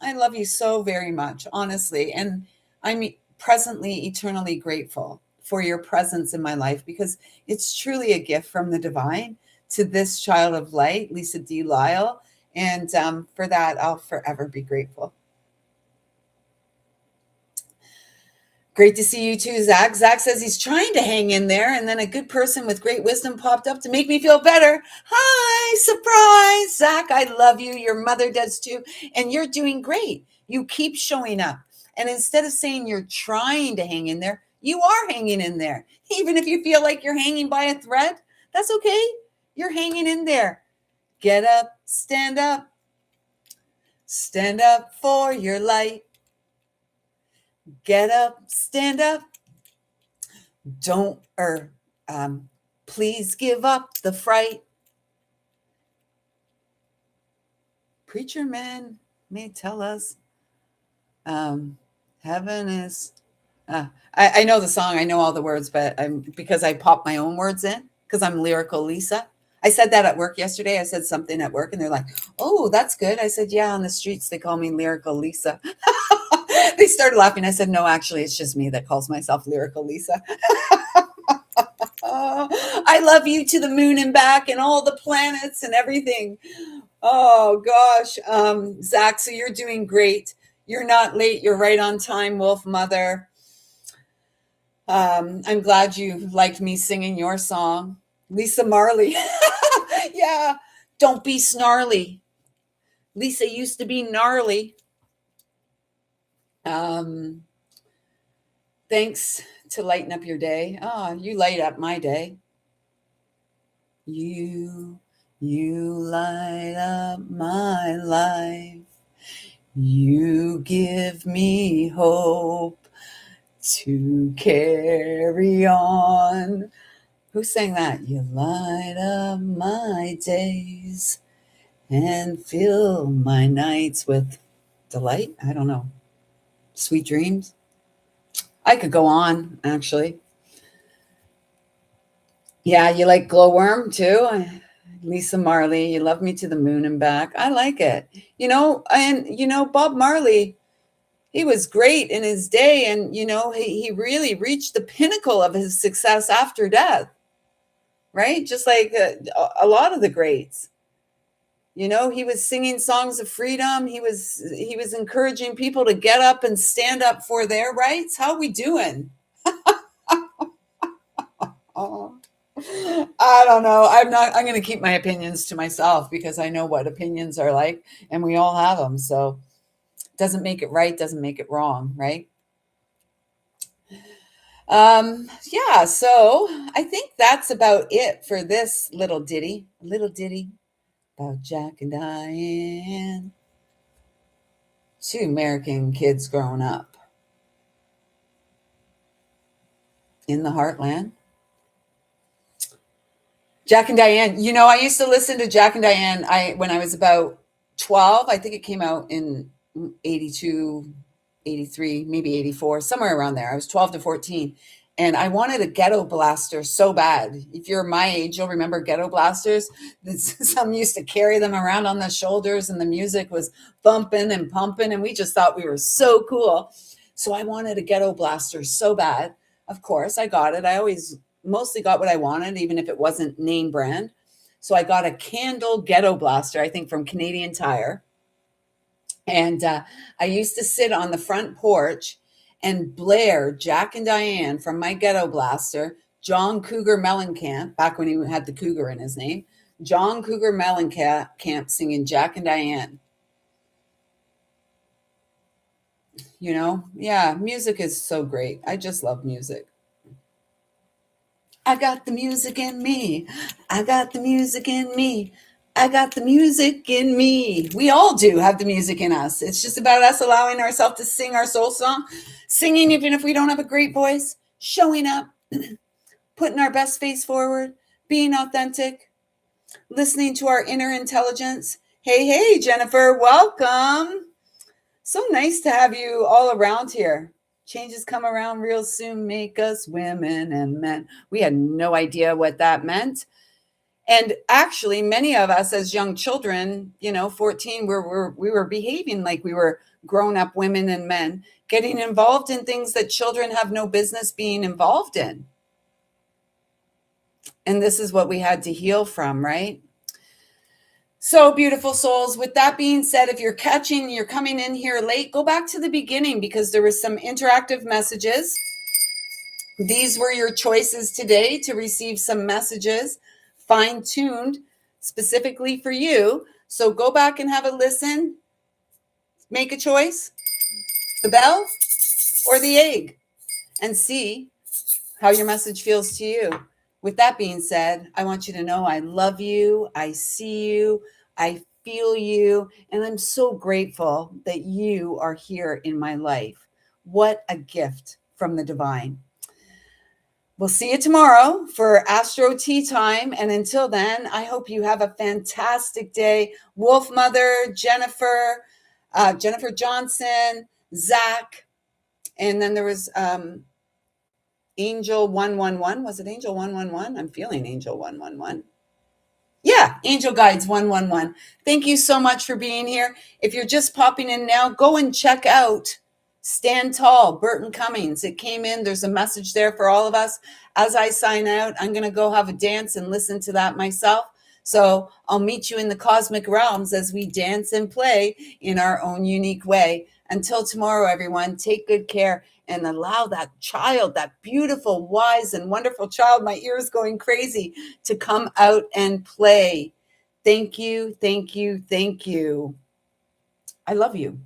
S1: I love you so very much, honestly. And I'm presently, eternally grateful for your presence in my life because it's truly a gift from the divine to this child of light, Lisa D. Lyle. And for that, I'll forever be grateful. Great to see you too, Zach. Zach says he's trying to hang in there, and then a good person with great wisdom popped up to make me feel better. Hi, surprise, Zach. I love you. Your mother does too, and you're doing great. You keep showing up. And instead of saying you're trying to hang in there, you are hanging in there. Even if you feel like you're hanging by a thread, that's okay. You're hanging in there. Get up, stand up. Stand up for your light. Get up, stand up. Don't, please give up the fright. Preacher man may tell us, heaven is, I know the song, I know all the words, but because I pop my own words in, because I'm lyrical Lisa. I said that at work yesterday. I said something at work and they're like, oh, that's good. I said, yeah, on the streets, they call me lyrical Lisa. They started laughing. I said, no, actually, it's just me that calls myself lyrical Lisa. I love you to the moon and back and all the planets and everything. Oh, gosh. Zach, so you're doing great. You're not late. You're right on time, Wolf Mother. I'm glad you liked me singing your song. Lisa Marley. Yeah. Don't be snarly. Lisa used to be gnarly. Thanks to lighten up your day. Oh, you light up my day. You light up my life. You give me hope to carry on. Who sang that? You light up my days and fill my nights with delight. I don't know. Sweet dreams. I could go on, actually. Yeah, you like Glowworm too? Lisa Marley, you love me to the moon and back. I like it. Bob Marley, he was great in his day, and he really reached the pinnacle of his success after death, right? Just like a lot of the greats. He was singing songs of freedom. He was encouraging people to get up and stand up for their rights. How are we doing? Oh, I don't know. I'm going to keep my opinions to myself because I know what opinions are like, and we all have them. So doesn't make it right, doesn't make it wrong, right? Yeah, so I think that's about it for this little ditty about Jack and Diane. Two American kids growing up in the heartland. Jack and Diane. I used to listen to Jack and Diane when I was about 12. I think it came out in 82, 83, maybe 84, somewhere around there. I was 12 to 14. And I wanted a ghetto blaster so bad. If you're my age, you'll remember ghetto blasters. Some used to carry them around on the shoulders, and the music was bumping and pumping, and we just thought we were so cool. So I wanted a ghetto blaster so bad. Of course, I got it. I always mostly got what I wanted, even if it wasn't name brand. So I got a Candle ghetto blaster, I think from Canadian Tire. And I used to sit on the front porch and blare Jack and Diane from my ghetto blaster, John Cougar Mellencamp, back when he had the Cougar in his name, John Cougar Mellencamp singing Jack and Diane. Yeah, music is so great. I just love music. I got the music in me. I got the music in me. I got the music in me. We all do have the music in us. It's just about us allowing ourselves to sing our soul song, singing even if we don't have a great voice, showing up, putting our best face forward, being authentic, listening to our inner intelligence. Hey, Jennifer, welcome. So nice to have you all around here. Changes come around real soon, make us women and men. We had no idea what that meant. And actually, many of us as young children, 14, we were behaving like we were grown-up women and men, getting involved in things that children have no business being involved in. And this is what we had to heal from, right? So beautiful souls. With that being said, if you're coming in here late, go back to the beginning because there was some interactive messages. These were your choices today to receive some messages fine-tuned specifically for you. So go back and have a listen. Make a choice, the bell or the egg, and see how your message feels to you. With that being said, I want you to know I love you, I see you, I feel you, and I'm so grateful that you are here in my life. What a gift from the divine. We'll see you tomorrow for Astro Tea Time. And until then, I hope you have a fantastic day. Wolf Mother, Jennifer Johnson, Zach, and then there was Angel 111. Was it Angel 111? I'm feeling Angel 111. Yeah, Angel Guides 111. Thank you so much for being here. If you're just popping in now, go and check out Stand Tall, Burton Cummings. It came in. There's a message there for all of us. As I sign out, I'm going to go have a dance and listen to that myself. So I'll meet you in the cosmic realms as we dance and play in our own unique way. Until tomorrow, everyone, take good care and allow that child, that beautiful, wise, and wonderful child, my ears going crazy, to come out and play. Thank you, thank you, thank you. I love you.